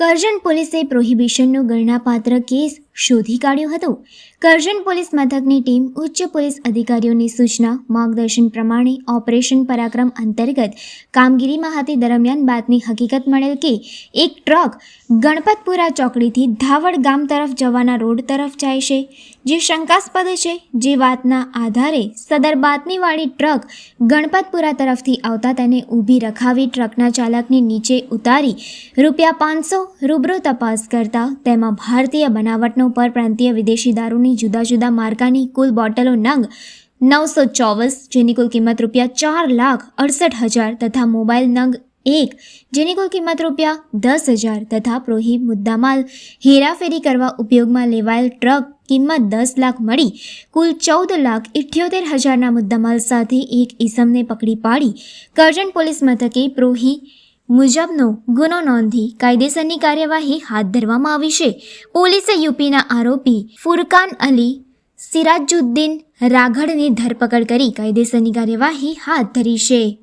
કરજણ પોલીસે પ્રોહિબિશનનો ગણનાપાત્ર કેસ શોધી કાઢ્યો હતો. કરજણ પોલીસ મથકની ટીમ ઉચ્ચ પોલીસ અધિકારીઓની સૂચના માર્ગદર્શન પ્રમાણે ઓપરેશન પરાક્રમ અંતર્ગત કામગીરીમાં હતી. દરમિયાન બાતમી હકીકત મળેલ કે એક ટ્રક ગણપતપુરા ચોકડીથી ધાવડ ગામ તરફ જવાના રોડ તરફ જાય છે, જે શંકાસ્પદ છે. જે વાતના આધારે સદર બાતમીવાળી ટ્રક ગણપતપુરા તરફથી આવતા તેને ઊભી રખાવી ટ્રકના ચાલકને નીચે ઉતારી ₹500 રૂબરૂ તપાસ કરતા તેમાં ભારતીય બનાવટનો પરપ્રાંતીય વિદેશી દારૂની જુદા જુદા માર્કાની કુલ બોટલો નંગ 924, જેની કુલ કિંમત ₹4,68,000 તથા મોબાઈલ નંગ 1, જેની કુલ કિંમત ₹10,000 તથા પ્રોહિબ મુદ્દામાલ હેરાફેરી કરવા ઉપયોગમાં લેવાયેલ ટ્રક કિંમત 10 લાખ મળી કુલ 14,78,000ના મુદ્દામાલ સાથે એક ઈસમને પકડી પાડી કરજણ પોલીસ મથકે પ્રોહી મુજબનો ગુનો નોંધી કાયદેસરની કાર્યવાહી હાથ ધરવામાં આવી છે. પોલીસે યુપીના આરોપી ફુરકાન અલી સિરાજુદ્દીન રાઘડની ધરપકડ કરી કાયદેસરની કાર્યવાહી હાથ ધરી છે.